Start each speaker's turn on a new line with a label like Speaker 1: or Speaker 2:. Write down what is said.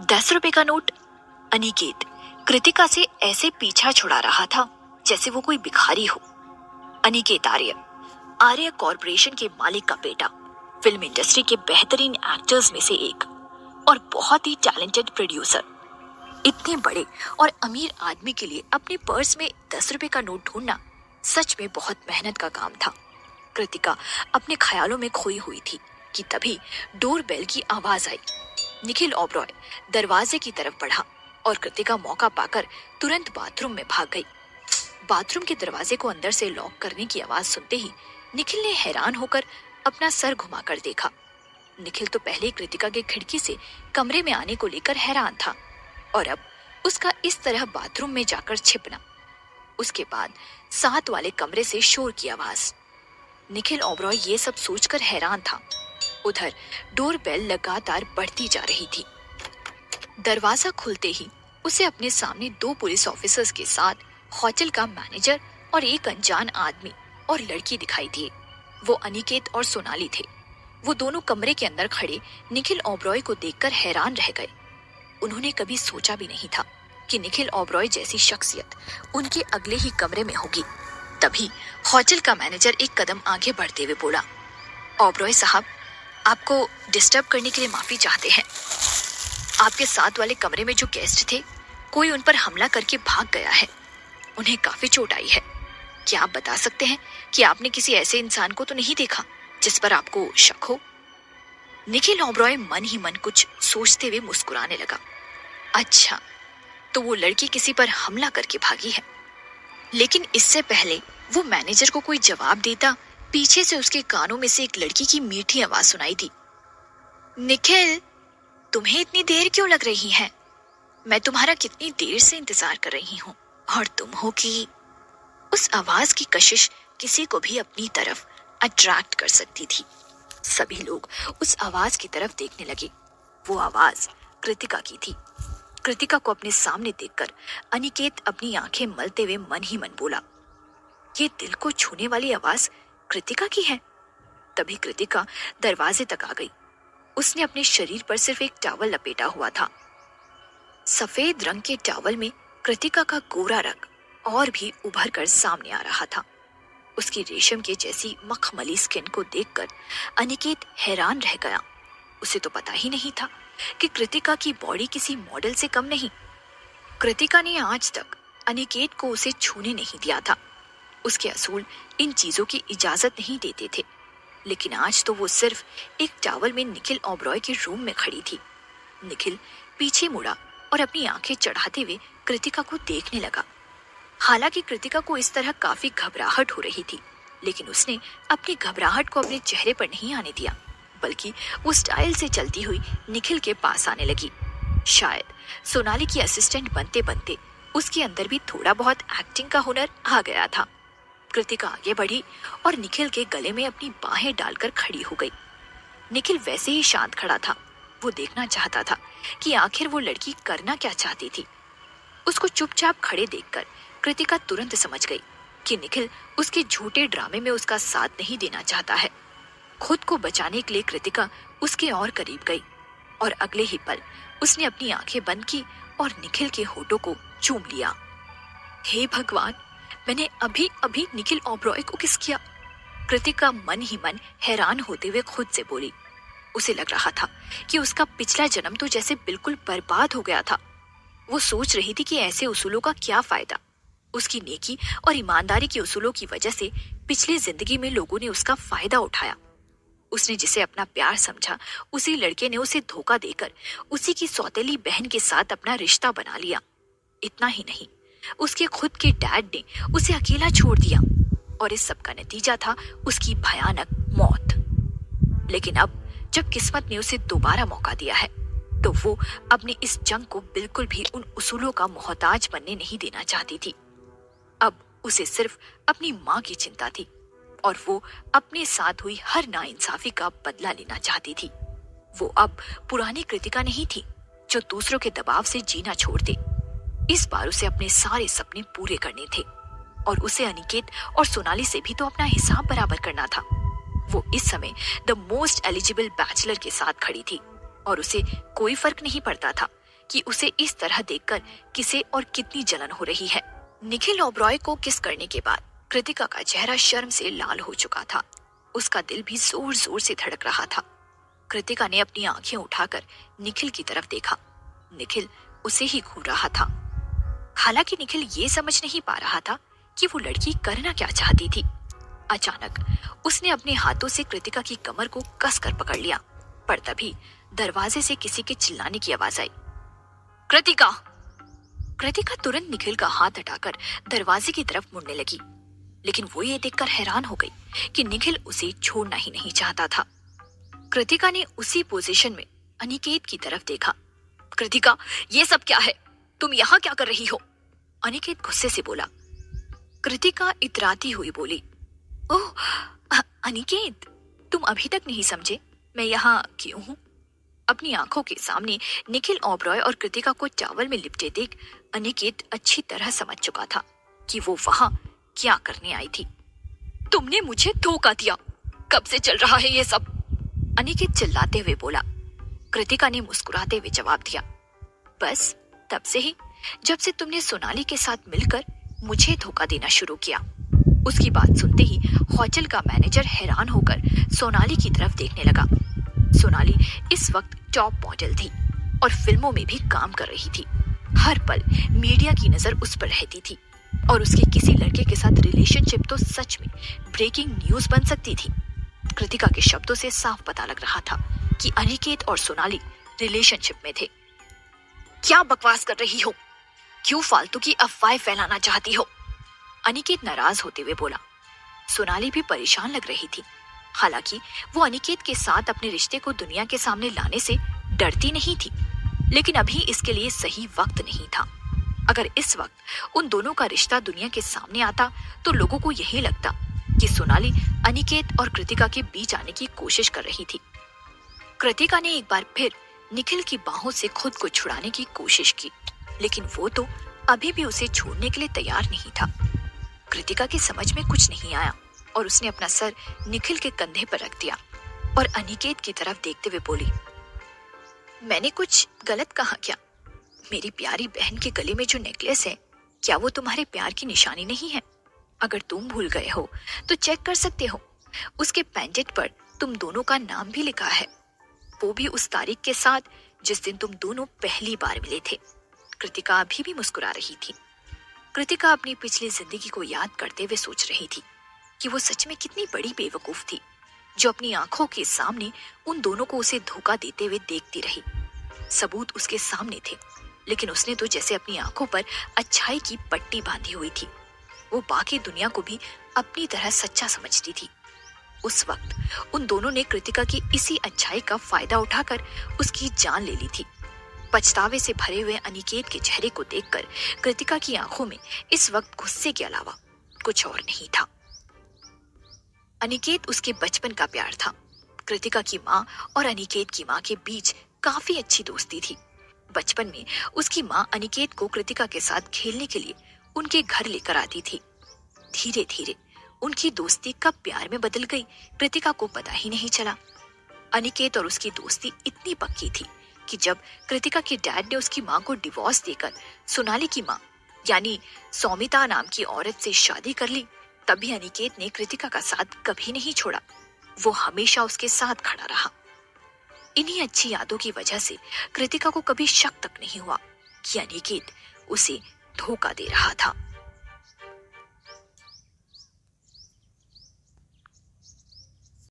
Speaker 1: 10 रुपए का नोट। अनिकेत कृतिका से ऐसे पीछा छुड़ा रहा था जैसे वो कोई भिखारी हो। अनिकेत आर्य, आर्य कॉरपोरेशन के मालिक का बेटा, फिल्म इंडस्ट्री के बेहतरीन एक्टर्स में से एक और बहुत ही टैलेंटेड प्रोड्यूसर। इतने बड़े और अमीर आदमी के लिए अपने पर्स में 10 रुपए का नोट ढूंढना सच में बहुत मेहनत का काम था। कृतिका अपने ख्यालों में खोई हुई थी कि तभी डोर बेल की आवाज आई। निखिल ओबरॉय दरवाजे की तरफ बढ़ा और कृतिका मौका पाकर तुरंत बाथरूम में भाग गई। बाथरूम के दरवाजे को अंदर से लॉक करने की आवाज सुनते ही निखिल ने हैरान होकर अपना सर घुमाकर देखा। निखिल तो पहले ही कृतिका के खिड़की से कमरे में आने को लेकर हैरान था और अब उसका इस तरह बाथरूम में जाकर छिपना। उसके बाद साथ वाले कमरे से शोर की आवाज। निखिल ओबरॉय ये सब सोचकर हैरान था। उधर डोर बेल लगातार बढ़ती जा रही थी। दरवाजा खुलते ही उसे अपने सामने 2 पुलिस ऑफिसर्स के साथ होटल का मैनेजर और एक अनजान आदमी और लड़की दिखाई दिए। वो अनिकेत और सोनाली थे। वो दोनों कमरे के अंदर खड़े निखिल ओबरॉय को देखकर हैरान रह गए। उन्होंने कभी सोचा भी नहीं था कि निखिल ओबरॉय जैसी शख्सियत उनके अगले ही कमरे में होगी। तभी होटल का मैनेजर एक कदम आगे बढ़ते हुए बोला, ओबरॉय साहब, आपको डिस्टर्ब करने के लिए माफी चाहते हैं। आपके साथ वाले कमरे में जो गेस्ट थे, कोई उन पर हमला करके भाग गया है। उन्हें काफी चोट आई है। क्या आप बता सकते हैं कि आपने किसी ऐसे इंसान को तो नहीं देखा जिस पर आपको शक हो? निखिल ओबरॉय मन ही मन कुछ सोचते हुए मुस्कुराने लगा। अच्छा, तो वो लड़की किसी पर हमला करके भागी है। लेकिन इससे पहले वो मैनेजर को कोई जवाब देता, पीछे से उसके कानों में से एक लड़की की मीठी आवाज सुनाई दी। निखिल, तुम्हें इतनी देर क्यों लग रही है? मैं तुम्हारा कितनी देर से इंतजार कर रही हूँ और तुम हो कि... उस आवाज की कशिश किसी को भी अपनी तरफ अट्रैक्ट कर सकती थी। सभी लोग उस आवाज की तरफ देखने लगे। वो आवाज कृतिका की थी। कृतिका को अपने सामने देखकर अनिकेत अपनी आंखें मलते हुए मन ही मन बोला, ये दिल को छूने वाली आवाज कृतिका की है। तभी कृतिका दरवाजे तक आ गई। उसने अपने शरीर पर सिर्फ एक टॉवल लपेटा हुआ था। सफेद रंग के टॉवल में कृतिका का गोरा रंग और भी उभर कर सामने आ रहा था। उसकी रेशम के जैसी मखमली स्किन को देखकर अनिकेत हैरान रह गया। उसे तो पता ही नहीं था कि कृतिका की बॉडी किसी मॉडल से कम नहीं। कृतिका ने आज तक अनिकेत को उसे छूने नहीं दिया था। उसके असूल इन चीजों की इजाजत नहीं देते थे। लेकिन आज तो वो सिर्फ एक टॉवल में निखिल ओबरॉय के रूम में खड़ी थी। निखिल पीछे मुड़ा और अपनी आंखें चढ़ाते हुए कृतिका को देखने लगा। हालांकि कृतिका को इस तरह काफी घबराहट हो रही थी, लेकिन उसने अपनी घबराहट को अपने चेहरे पर नहीं आने दिया, बल्कि वो स्टाइल से चलती हुई निखिल के पास आने लगी। शायद सोनाली की असिस्टेंट बनते बनते उसके अंदर भी थोड़ा बहुत एक्टिंग का हुनर आ गया था। कृतिका आगे बढ़ी और निखिल के गले में अपनी बाहें डालकर खड़ी हो गई। निखिल वैसे ही शांत खड़ा था। वो देखना चाहता था कि आखिर वो लड़की करना क्या चाहती थी। उसको चुपचाप खड़े देखकर कृतिका तुरंत समझ गई कि निखिल उसके झूठे ड्रामे में उसका साथ नहीं देना चाहता है। खुद को बचाने के लिए कृतिका उसके और करीब गई और अगले ही पल उसने अपनी आंखें बंद की और निखिल के होठों को चूम लिया। हे भगवान, मैंने अभी अभी निखिल ओबरॉय को किस किया? कृतिका मन ही मन हैरान होते हुए खुद से बोली। उसे लग रहा था कि उसका पिछला जन्म तो जैसे बिल्कुल बर्बाद हो गया था। वो सोच रही थी कि ऐसे उसूलों का क्या फायदा। उसकी नेकी और ईमानदारी के उसूलों की वजह से पिछली जिंदगी में लोगों ने उसका फायदा उठाया। उसने जिसे अपना प्यार समझा, उसी लड़के ने उसे धोखा देकर उसी की सौतेली बहन के साथ अपना रिश्ता बना लिया। इतना ही नहीं, उसके खुद के डैड ने उसे अकेला छोड़ दिया और इस सब का नतीजा था उसकी भयानक मौत। लेकिन अब जब किस्मत ने उसे दोबारा मौका दिया है, तो वो अपनी इस जंग को बिल्कुल भी उन उसूलों का मोहताज बनने नहीं देना चाहती थी। अब उसे सिर्फ अपनी माँ की चिंता थी और वो अपने साथ हुई हर नाइंसाफी का बदला लेना चाहती थी। वो अब पुरानी कृतिका नहीं थी जो दूसरों के दबाव से जीना छोड़ दे। इस बार उसे अपने सारे सपने पूरे करने थे और उसे अनिकेत और सोनाली से भी तो अपना हिसाब बराबर करना था। वो इस समय द मोस्ट एलिजिबल बैचलर के साथ खड़ी थी और उसे कोई फर्क नहीं पड़ता था कि उसे इस तरह देखकर किसे और कितनी जलन हो रही है। निखिल ओबरॉय को किस करने के बाद कृतिका का चेहरा शर्म से लाल हो चुका था। उसका दिल भी जोर जोर से धड़क रहा था। कृतिका ने अपनी आंखें उठाकर निखिल की तरफ देखा। निखिल उसे ही घूर रहा था। हालांकि निखिल ये समझ नहीं पा रहा था कि वो लड़की करना क्या चाहती थी। अचानक उसने अपने हाथों से कृतिका की कमर को कसकर पकड़ लिया, पर तभी दरवाजे से किसी के चिल्लाने की आवाज आई, कृतिका! कृतिका तुरंत निखिल का हाथ हटाकर दरवाजे की तरफ मुड़ने लगी, लेकिन वो ये देखकर हैरान हो गई कि निखिल उसे छोड़ना ही नहीं चाहता था। कृतिका ने उसी पोजीशन में अनिकेत की तरफ देखा। कृतिका, ये सब क्या है? तुम यहाँ क्या कर रही हो? अनिकेत गुस्से से बोला। कृतिका इतराती हुई बोली, ओह अनिकेत, तुम अभी तक नहीं समझे मैं यहाँ क्यों हूँ? अपनी आंखों के सामने निखिल ओबरॉय और कृतिका को चावल में लिपटे देख अनिकेत अच्छी तरह समझ चुका था कि वो वहां क्या करने आई थी। तुमने मुझे धोखा दिया। कब से चल रहा है ये सब? अनिकेत चिल्लाते हुए बोला। कृतिका ने मुस्कुराते हुए जवाब दिया, बस तब से ही, जब से तुमने सोनाली के साथ मिलकर मुझे धोखा देना शुरू किया। उसकी बात सुनते ही होटल का मैनेजर हैरान होकर सोनाली की तरफ देखने लगा। सोनाली इस वक्त टॉप मॉडल थी और फिल्मों में भी काम कर रही थी। हर पल मीडिया की नजर उस पर रहती थी और उसके किसी लड़के के साथ रिलेशनशिप तो सच में ब्रेकिंग न्यूज बन सकती थी। कृतिका के शब्दों से साफ पता लग रहा था कि अनिकेत और सोनाली रिलेशनशिप में थे। क्या बकवास कर रही हो? क्यों फालतू की अफवाहें फैलाना चाहती हो? अनिकेत नाराज होते हुए बोला। सोनाली भी परेशान लग रही थी। हालांकि वो अनिकेत के साथ अपने रिश्ते को दुनिया के सामने लाने से डरती नहीं थी, लेकिन अभी इसके लिए सही वक्त नहीं था। अगर इस वक्त उन दोनों का रिश्ता दुनिया के सामने आता तो लोगों को यही लगता कि सोनाली अनिकेत और कृतिका के बीच आने की कोशिश कर रही थी। कृतिका ने एक बार फिर निखिल की बाहों से खुद को छुड़ाने की कोशिश की, लेकिन वो तो अभी भी उसे छोड़ने के लिए तैयार नहीं था। कृतिका की समझ में कुछ नहीं आया और उसने अपना सर निखिल के कंधे पर रख दिया और अनिकेत की तरफ देखते हुए बोली, मैंने कुछ गलत कहा क्या? मेरी प्यारी बहन के गले में जो नेकलेस है, क्या वो तुम्हारे प्यार की निशानी नहीं है? अगर तुम भूल गए हो तो चेक कर सकते हो। उसके पेंडेंट पर तुम दोनों का नाम भी लिखा है, वो भी उस तारीख के साथ जिस दिन तुम दोनों पहली बार मिले थे। कृतिका अभी भी मुस्कुरा रही थी। कृतिका अपनी पिछली जिंदगी को याद करते हुए सोच रही थी कि वो सच में कितनी बड़ी बेवकूफ थी जो अपनी आंखों के सामने उन दोनों को उसे धोखा देते हुए देखती रही। सबूत उसके सामने थे, लेकिन उसने तो जैसे अपनी आंखों पर अच्छाई की पट्टी बांधी हुई थी। वो बाकी दुनिया को भी अपनी तरह सच्चा समझती थी। उस वक्त उन दोनों ने कृतिका की इसी अच्छाई का फायदा उठाकर उसकी जान ले ली थी। पछतावे से भरे हुए अनिकेत के चेहरे को देखकर कृतिका की आंखों में इस वक्त गुस्से के अलावा कुछ और नहीं था। अनिकेत उसके बचपन का प्यार था। कृतिका की माँ और अनिकेत की माँ के बीच काफी अच्छी दोस्ती थी। बचपन में उसकी माँ अनिकेत को कृतिका के साथ खेलने के लिए उनके घर लेकर आती थी। धीरे धीरे उनकी दोस्ती कब प्यार में बदल गई, कृतिका को पता ही नहीं चला। अनिकेत और उसकी दोस्ती इतनी पक्की थी कि जब कृतिका के डैड ने उसकी माँ को डिवोर्स देकर सोनाली की माँ यानी सौमिता नाम की औरत से शादी कर ली, तभी अनिकेत ने कृतिका का साथ कभी नहीं छोड़ा। वो हमेशा उसके साथ खड़ा रहा। इन्हीं अच्छी यादों की वजह से कृतिका को कभी शक तक नहीं हुआ कि अनिकेत उसे धोखा दे रहा था।